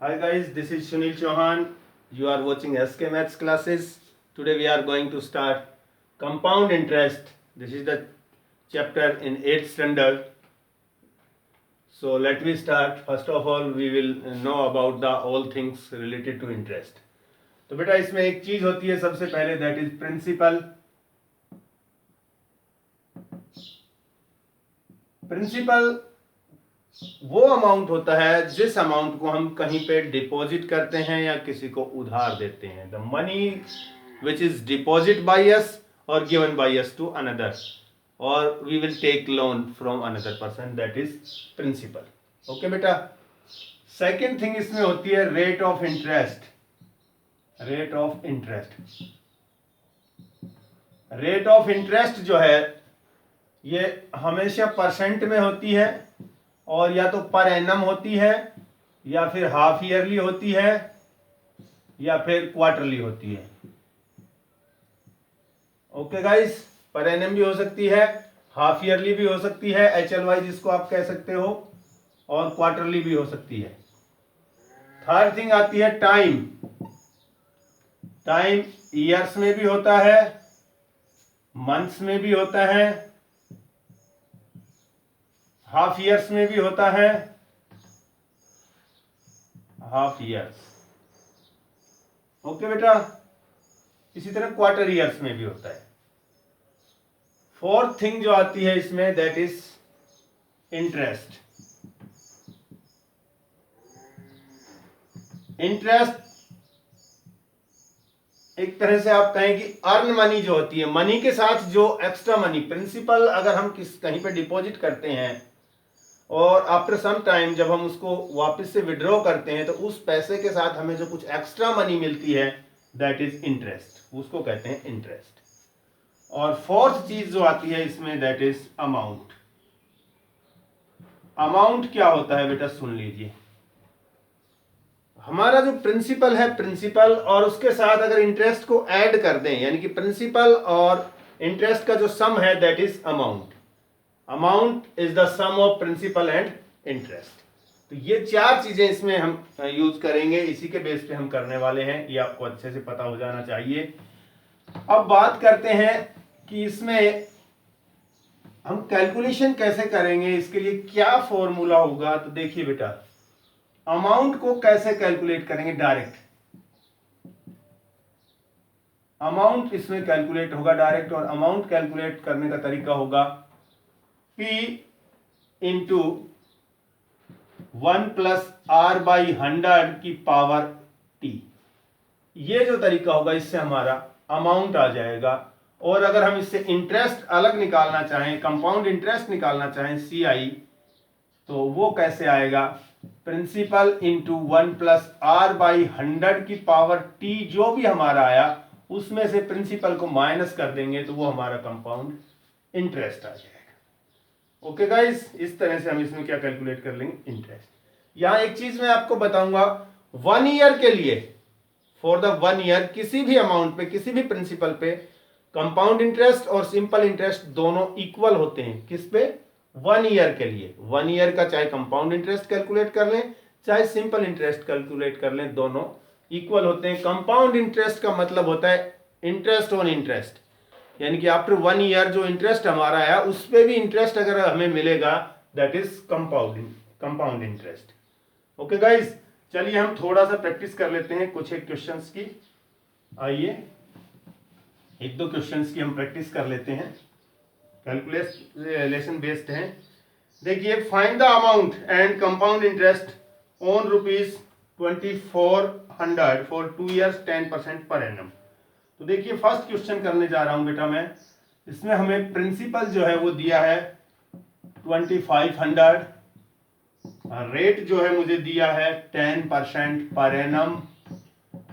Hi guys, this is Sunil Chauhan. You are watching SK Maths classes. Today we are going to start compound interest. This is the chapter in 8th standard. So let me start. First of all, we will know about the all things related to interest. तो बेटा इसमें एक चीज होती है सबसे पहले, that is principal. Principal वो अमाउंट होता है जिस अमाउंट को हम कहीं पे डिपॉजिट करते हैं या किसी को उधार देते हैं. The money which is deposit by us or given by us to another, और we will take loan from another person, that is principal. Okay बेटा. सेकेंड थिंग इसमें होती है rate of interest. Rate of interest. Rate of interest जो है ये हमेशा percent में होती है, और या तो पर एनम होती है, या फिर हाफ ईयरली होती है, या फिर क्वार्टरली होती है. ओके गाइस, पर एनम भी हो सकती है, हाफ ईयरली भी हो सकती है, HLY जिसको आप कह सकते हो, और क्वार्टरली भी हो सकती है. थर्ड थिंग आती है टाइम. टाइम ईयर्स में भी होता है, मंथ्स में भी होता है, हाफ ईयर्स में भी होता है, हाफ ईयर्स. ओके बेटा. इसी तरह क्वार्टर ईयर्स में भी होता है. फोर्थ थिंग जो आती है इसमें, दैट इज इंटरेस्ट. इंटरेस्ट एक तरह से आप कहें कि अर्न मनी जो होती है, मनी के साथ जो एक्स्ट्रा मनी, प्रिंसिपल अगर हम कहीं पे डिपॉजिट करते हैं और आफ्टर सम टाइम जब हम उसको वापस से विड्रॉ करते हैं तो उस पैसे के साथ हमें जो कुछ एक्स्ट्रा मनी मिलती है, दैट इज इंटरेस्ट. उसको कहते हैं इंटरेस्ट. और फोर्थ चीज जो आती है इसमें, दैट इज अमाउंट. अमाउंट क्या होता है बेटा, सुन लीजिए. हमारा जो प्रिंसिपल है, प्रिंसिपल और उसके साथ अगर इंटरेस्ट को ऐड कर दें, यानी कि प्रिंसिपल और इंटरेस्ट का जो सम है, that is amount. Amount is the sum of principal and interest. तो ये चार चीजें इसमें हम यूज करेंगे, इसी के बेस पे हम करने वाले हैं. ये आपको अच्छे से पता हो जाना चाहिए. अब बात करते हैं कि इसमें हम कैलकुलेशन कैसे करेंगे, इसके लिए क्या फॉर्मूला होगा. तो देखिए बेटा, अमाउंट को कैसे कैलकुलेट करेंगे. डायरेक्ट अमाउंट इसमें कैलकुलेट होगा डायरेक्ट, और अमाउंट कैलकुलेट करने का तरीका होगा P into 1 plus R by 100 की पावर T. ये जो तरीका होगा, इससे हमारा अमाउंट आ जाएगा. और अगर हम इससे इंटरेस्ट अलग निकालना चाहें, कंपाउंड इंटरेस्ट निकालना चाहें, CI, तो वो कैसे आएगा, principal into 1 plus R by 100 की पावर T. जो भी हमारा आया उसमें से प्रिंसिपल को माइनस कर देंगे तो वो हमारा कंपाउंड इंटरेस्ट आ जाएगा. ओके गाइस, इस तरह से हम इसमें क्या कैलकुलेट कर लेंगे, इंटरेस्ट. यहां एक चीज मैं आपको बताऊंगा, 1 ईयर के लिए, फॉर द 1 ईयर किसी भी अमाउंट पे, किसी भी प्रिंसिपल पे, कंपाउंड इंटरेस्ट और सिंपल इंटरेस्ट दोनों इक्वल होते हैं. किस पे, 1 ईयर के लिए. 1 ईयर का चाहे कंपाउंड इंटरेस्ट कैलकुलेट कर लें, चाहे सिंपल इंटरेस्ट कैलकुलेट कर लें, दोनों इक्वल होते हैं. कंपाउंड इंटरेस्ट का मतलब होता है इंटरेस्ट ऑन इंटरेस्ट, यानी कि आफ्टर 1 ईयर जो इंटरेस्ट हमारा आया उस पर भी इंटरेस्ट अगर हमें मिलेगा, that is compound interest. Okay guys, चलिए हम थोड़ा सा प्रैक्टिस कर लेते हैं कुछ एक क्वेश्चंस की. आइए एक दो क्वेश्चंस की हम प्रैक्टिस कर लेते हैं, कैलकुलेशन बेस्ड हैं. देखिए, find the amount and compound interest on ₹2400 for 2 years 10% per annum. तो देखिए, फर्स्ट क्वेश्चन करने जा रहा हूं बेटा मैं. इसमें हमें प्रिंसिपल जो है वो दिया है 2500, रेट जो है मुझे दिया है 10% पर एनम,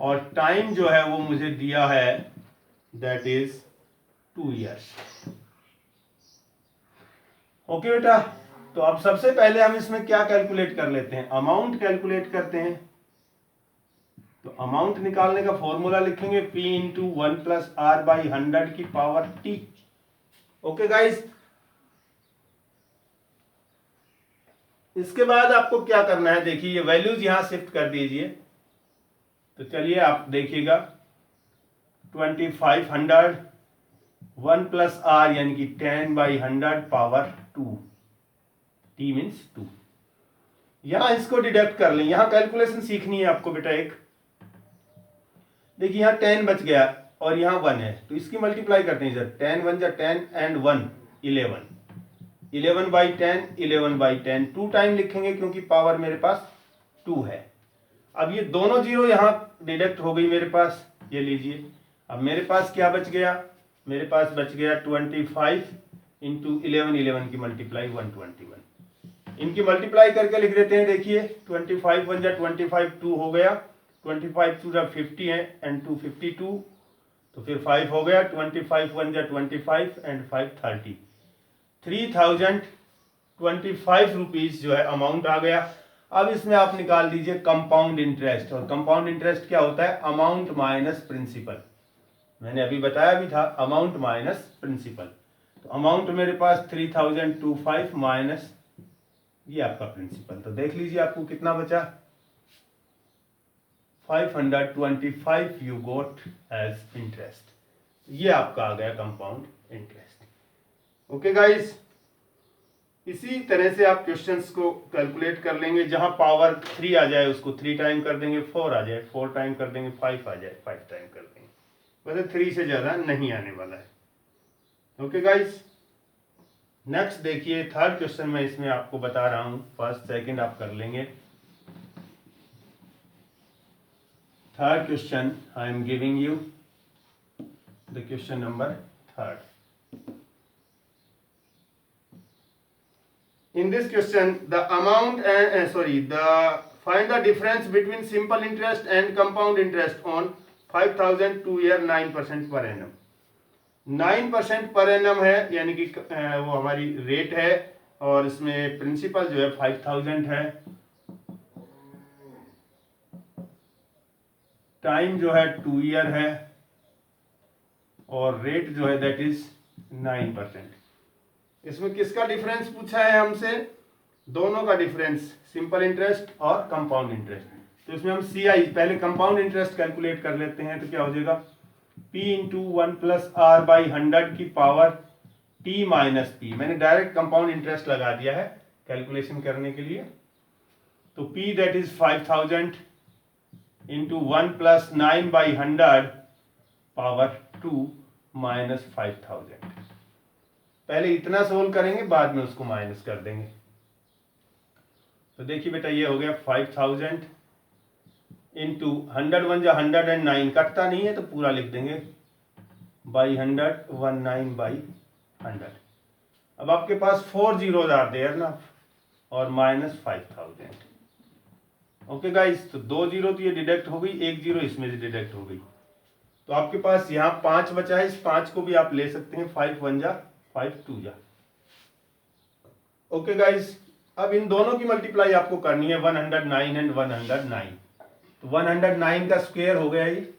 और टाइम जो है वो मुझे दिया है, दैट इज 2 ईयर्स. ओके बेटा. तो अब सबसे पहले हम इसमें क्या कैलकुलेट कर लेते हैं, अमाउंट कैलकुलेट करते हैं. तो अमाउंट निकालने का फॉर्मूला लिखेंगे P into 1 plus R by 100 की पावर T. ओके गाइस, इसके बाद आपको क्या करना है, देखिए ये वैल्यूज यहां शिफ्ट कर दीजिए। तो चलिए आप देखिएगा 2500 1 प्लस आर यानी कि 10/100 पावर 2, टी मीन्स 2। यहां इसको डिडक्ट कर लें, यहां कैलकुलेशन सीखनी है आपको बेटा। एक देखिए यहां 10 बच गया और यहां 1 है, तो इसकी मल्टीप्लाई करते हैं सर। 10 1 जा 10 एंड 1 11, 11/10 11/10, 2 टाइम लिखेंगे क्योंकि पावर मेरे पास 2 है। अब ये दोनों जीरो यहाँ डिडक्ट हो गई मेरे पास, ये लीजिए। अब मेरे पास क्या बच गया, मेरे पास बच गया 25 इंटू 11, 11 की मल्टीप्लाई 121। इनकी मल्टीप्लाई करके लिख देते हैं। देखिए 25 1 जा 25, 2 हो गया, 25 2 जा 50 है एंड 2 52, तो फिर 5 हो गया। 25 1 जा 25 एंड 5 30, 3025 रुपीज जो है अमाउंट आ गया। अब इसमें आप निकाल दीजिए कंपाउंड इंटरेस्ट, और कंपाउंड इंटरेस्ट क्या होता है, अमाउंट माइनस प्रिंसिपल। मैंने अभी बताया भी था, अमाउंट माइनस प्रिंसिपल। तो अमाउंट मेरे पास 3025 माइनस ये आपका प्रिंसिपल, तो देख लीजिए आपको कितना बचा, 525 यू गोट एज इंटरेस्ट। ये आपका आ गया कंपाउंड इंटरेस्ट। ओके गाइस, इसी तरह से आप क्वेश्चंस को कैलकुलेट कर लेंगे। जहां पावर 3 आ जाए उसको 3 टाइम कर देंगे, 4 आ जाए 4 टाइम कर देंगे, 5 आ जाए 5 टाइम कर देंगे। वैसे 3 से ज़्यादा नहीं आने वाला है। ओके गाइस, नेक्स्ट देखिए थर्ड क्वेश्चन मैं इसमें आपको बता रहा हूं, फर्स्ट सेकंड आप कर लेंगे। Third question I am giving you the question number third. In this question, the amount find the difference between simple interest and compound interest on 5000 2-year 9% per annum। 9% per annum है, यानी कि वो हमारी rate है, और इसमें principal जो है 5000 है, टाइम जो है 2 ईयर है, और रेट जो है दैट इज 9%। इसमें किसका डिफरेंस पूछा है हमसे, दोनों का डिफरेंस, सिंपल इंटरेस्ट और कंपाउंड इंटरेस्ट। तो इसमें हम CI पहले कंपाउंड इंटरेस्ट कैलकुलेट कर लेते हैं। तो क्या हो जाएगा, P into 1 plus R by 100 की पावर T माइनस P। मैंने डायरेक्ट कंपाउंड इंटरेस्ट लगा दिया है कैलकुलेशन करने के लिए। तो P that is 5000 into 1 plus 9/100 power 2 minus 5000। पहले इतना सोल्व करेंगे, बाद में उसको माइनस कर देंगे। तो देखिए बेटा ये हो गया 5000 इंटू 100 1 जा 109, कटता नहीं है तो पूरा लिख देंगे, बाई 100 19/100। अब आपके पास 4 जीरोज आर देयर ना, और माइनस 5000। ओके गाइस, तो 2 जीरो तो ये डिडक्ट हो गई, 1 जीरो इसमें से डिडक्ट हो गई। तो आपके पास यहाँ 5 बचा है, इस 5 को भी आप ले सकते हैं, 5 1 जा 5 2 जा। ओके गाइस, अब इन दोनों की मल्टीप्लाई आपको करनी है, 109 एंड 109। तो 109 का स्क्वायर हो गया ये,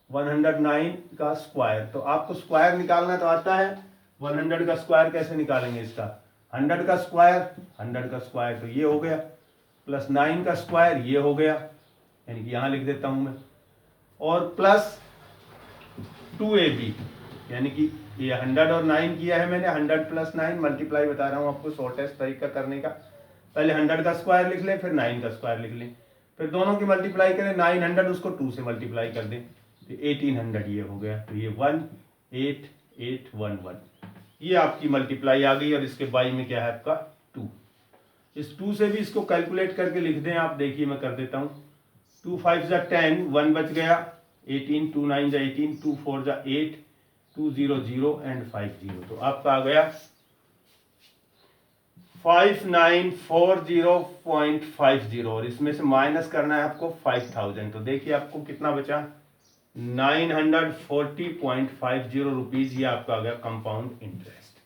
109 का स्क्वायर। तो आपको स्क्वायर निकालना तो आता है, 100 का स्क्वायर कैसे निकालेंगे इसका, 100 का स्क्वायर 100 का स्क्वायर, तो ये हो गया, प्लस 9 का स्क्वायर ये हो गया, यानी कि यहाँ लिख देता हूँ मैं, और प्लस 2AB, यानी कि ये 100 और 9 किया है मैंने, 100 प्लस 9 मल्टीप्लाई बता रहा हूँ आपको, शॉर्टेस्ट तरीका करने का। पहले 100 का स्क्वायर लिख लें, फिर 9 का स्क्वायर लिख लें, फिर दोनों की मल्टीप्लाई करें, 900 उसको 2 से मल्टीप्लाई कर दें, तो 1800 ये हो गया। तो ये 18811, ये आपकी मल्टीप्लाई आ गई, और इसके बाई में क्या है आपका 2। इस 2 से भी इसको कैलकुलेट करके लिख दें आप। देखिए मैं कर देता हूँ, 2 5 जा 10, 1 बच गया, 18 2 9 जा 18, 2 4 जा 8, 2 0 0 एंड 5 0। तो आपका आ गया 5940.50, और इसमें से माइनस करना है आपको 5000। तो देखिए आपको कितना बचा, 940.50 रुपीज, ये आपका आ गया कंपाउंड इंटरेस्ट।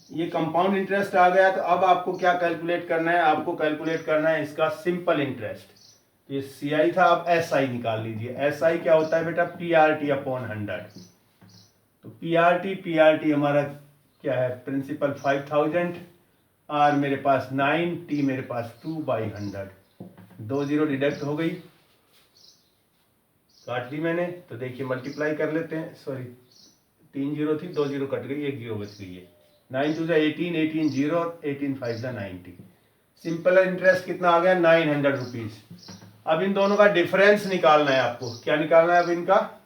ये कंपाउंड इंटरेस्ट आ गया। तो अब आपको क्या कैलकुलेट करना है, आपको कैलकुलेट करना है इसका सिंपल इंटरेस्ट। ये CI था, अब SI निकाल लीजिए। SI क्या होता है बेटा, PRT अपॉन 100। तो PRT हमारा क्या है, प्रिंसिपल 5000 आर मेरे पास 9, टी मेरे पास 2/100, 2 जीरो डिडक्ट हो गई, काट दी मैंने। तो देखिए मल्टीप्लाई कर लेते हैं, सॉरी 3 जीरो थी, 2 जीरो कट गई, 1 जीरो बच गई है। 9 2 18, 18 जीरो, 18 5 90। सिंपल इंटरेस्ट कितना आ गया, 900 रुपीज। अब इन दोनों का डिफरेंस निकालना है आपको। क्या निकालना है अब इनका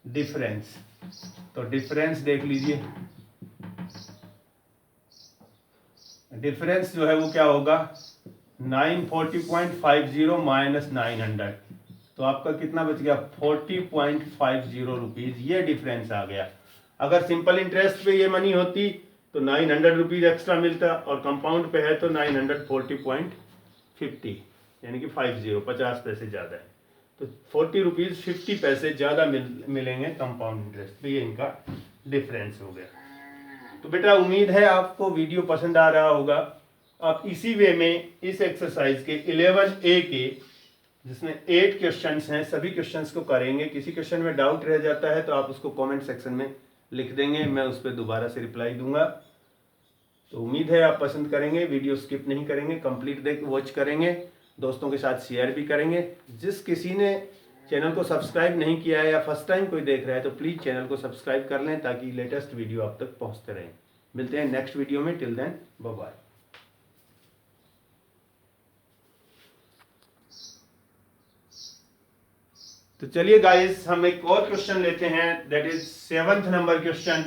डिफरेंस? तो डिफरेंस देख लीजिए, डिफरेंस जो है वो क्या होगा, 940.50 माइनस 900, तो आपका कितना बच गया, 40.50 रुपीज। ये डिफरेंस आ गया। अगर सिंपल इंटरेस्ट पे ये मनी होती तो 900 रुपीज एक्स्ट्रा मिलता, और कंपाउंड पे है तो 940.50, यानी कि 50 पैसे ज़्यादा है। तो 40 रुपीज़ 50 पैसे ज़्यादा मिलेंगे कंपाउंड इंटरेस्ट पे। ये इनका डिफरेंस हो गया। तो बेटा उम्मीद है आपको वीडियो पसंद आ रहा होगा। आप इसी वे में इस एक्सरसाइज के 11A के जिसमें 8 क्वेश्चंस हैं, सभी क्वेश्चंस को करेंगे। किसी क्वेश्चन में डाउट रह जाता है तो आप उसको कमेंट सेक्शन में लिख देंगे, मैं उस पर दोबारा से रिप्लाई दूंगा। तो उम्मीद है आप पसंद करेंगे, वीडियो स्किप नहीं करेंगे, कंप्लीट देख वॉच करेंगे, दोस्तों के साथ शेयर भी करेंगे। जिस किसी ने चैनल को सब्सक्राइब नहीं किया है या फर्स्ट टाइम कोई देख रहा है तो प्लीज़ चैनल को सब्सक्राइब कर लें ताकि लेटेस्ट वीडियो आप तक पहुंचते रहें। मिलते हैं नेक्स्ट वीडियो में, टिल देन बाय बाय। तो चलिए गाइस हम एक और क्वेश्चन लेते हैं, that is 7th number question.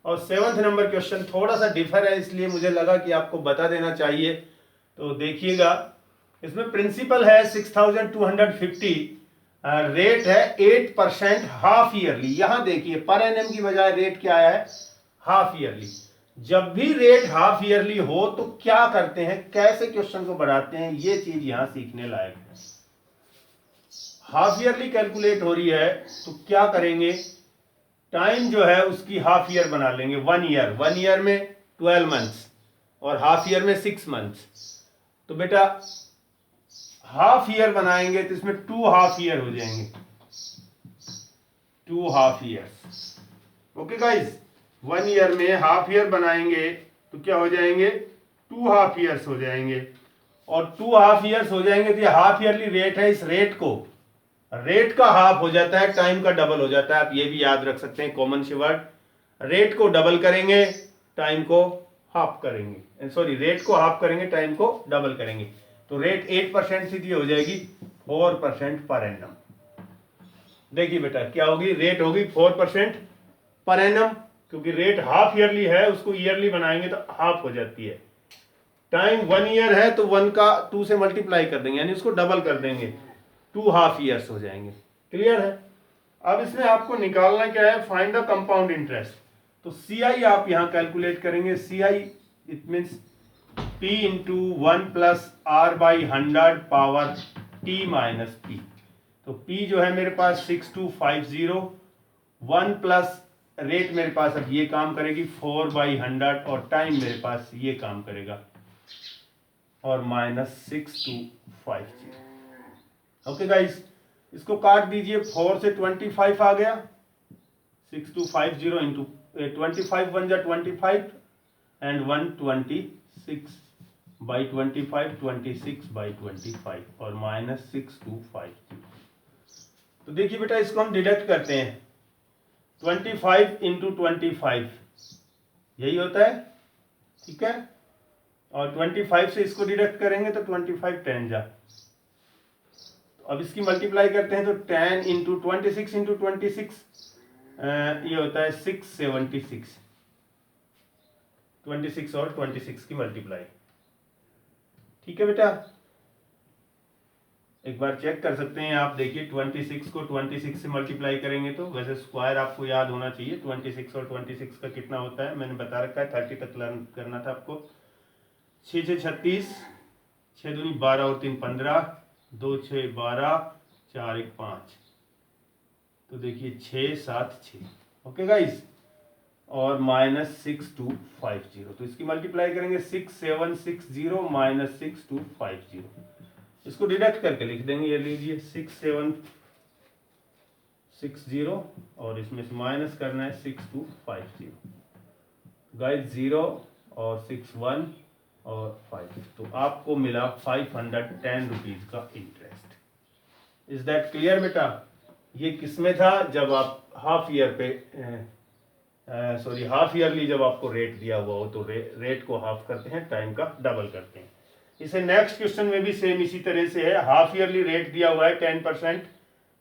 और 7th नंबर क्वेश्चन थोड़ा सा डिफर है, इसलिए मुझे लगा कि आपको बता देना चाहिए। तो देखिएगा, इसमें प्रिंसिपल है 6250, रेट है 8% हाफ ईयरली। यहां देखिए पर एनएम की बजाय रेट क्या है, हाफ ईयरली। जब भी रेट हाफ ईयरली हो तो क्या करते हैं, कैसे क्वेश्चन को बढ़ाते हैं, ये चीज यहां सीखने लायक है। हाफ ईयरली कैलकुलेट हो रही है तो क्या करेंगे, टाइम जो है उसकी हाफ ईयर बना लेंगे। 1 ईयर, 1 ईयर में 12 मंथ्स और हाफ ईयर में 6 मंथ्स। तो बेटा हाफ ईयर बनाएंगे तो इसमें 2 हाफ ईयर हो जाएंगे, 2 half year. Okay guys, 1 year में हाफ ईयर बनाएंगे तो क्या हो जाएंगे, 2 हाफ ईयर्स हो जाएंगे। और 2 हाफ ईयर्स हो जाएंगे तो ये हाफ ईयरली रेट है, इस रेट का हाफ हो जाता है, टाइम का डबल हो जाता है। आप ये भी याद रख सकते हैं कॉमन सी वर्ड, रेट को डबल करेंगे टाइम को हाफ करेंगे, सॉरी रेट को हाफ करेंगे टाइम को डबल करेंगे। तो रेट 8% सीधी हो जाएगी 4% पर एनम। देखिए बेटा क्या होगी, रेट होगी 4% पर एनम, क्योंकि रेट हाफ ईयरली है, उसको ईयरली बनाएंगे तो हाफ हो जाती है। टाइम 1 ईयर है तो 1 का 2 से मल्टीप्लाई कर देंगे, यानी उसको डबल कर देंगे, 2 हाफ ईयर्स हो जाएंगे। क्लियर है? अब इसमें आपको निकालना क्या है, फाइंड द कंपाउंड इंटरेस्ट। तो CI आप यहां कैलकुलेट करेंगे। CI it means P into 1 plus R/100 power T minus P। तो P जो है मेरे पास 6250, 1 प्लस रेट मेरे पास अब ये काम करेगी 4/100 और टाइम मेरे पास ये काम करेगा और माइनस 6250। ओके गाइस, इसको काट दीजिए, 4 से 25 आ गया, 6250 इंटू 25 1 जा 25 एंड 126 बाई 25, 26 बाई 25 और माइनस 6250। तो देखिए बेटा इसको हम डिडक्ट करते हैं, 25 इंटू 25 यही होता है, ठीक है। और 25 से इसको डिडक्ट करेंगे तो 25 10 जा। अब इसकी मल्टीप्लाई करते हैं तो 10 इंटू 26 इंटू 26 ये होता है 676, 26 और 26 की मल्टीप्लाई। ठीक है बेटा, एक बार चेक कर सकते हैं आप, देखिए 26 को 26 से मल्टीप्लाई करेंगे तो वैसे स्क्वायर आपको याद होना चाहिए, 26 और 26 का कितना होता है मैंने बता रखा है, 30 तक लर्न करना था आपको। 6 6 36, 6 दूनी 12 और 3 15, 2 6 12, 4 1 5। तो देखिए 6 7 6। ओके गाइस, और माइनस 6250। तो इसकी मल्टीप्लाई करेंगे 6760 माइनस 6250, इसको डिडक्ट करके लिख देंगे। ये लीजिए 6760 और इसमें से माइनस करना है 6250। गाइस 0 और 6 1, और 5, तो आपको मिला 510 रुपीज़ का इंटरेस्ट। इज दैट क्लियर बेटा? ये किसमें था? जब आप हाफ ईयर पे हाफ ईयरली जब आपको रेट दिया हुआ हो तो रेट को हाफ करते हैं, टाइम का डबल करते हैं। इसे नेक्स्ट क्वेश्चन में भी सेम इसी तरह से है। हाफ ईयरली रेट दिया हुआ है 10%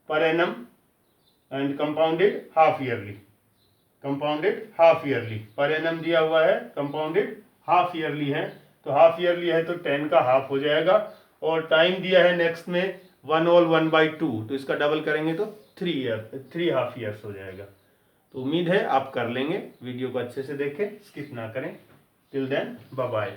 per annum and compounded half yearly, compounded half yearly, per annum दिया हुआ है, कंपाउंडेड हाफ ईयरली है, तो हाफ ईयरली है तो 10 का हाफ हो जाएगा, और टाइम दिया है नेक्स्ट में 1/2, तो इसका डबल करेंगे तो 3 हाफ ईयर्स हो जाएगा। तो उम्मीद है आप कर लेंगे। वीडियो को अच्छे से देखें, स्किप ना करें। Till then bye bye.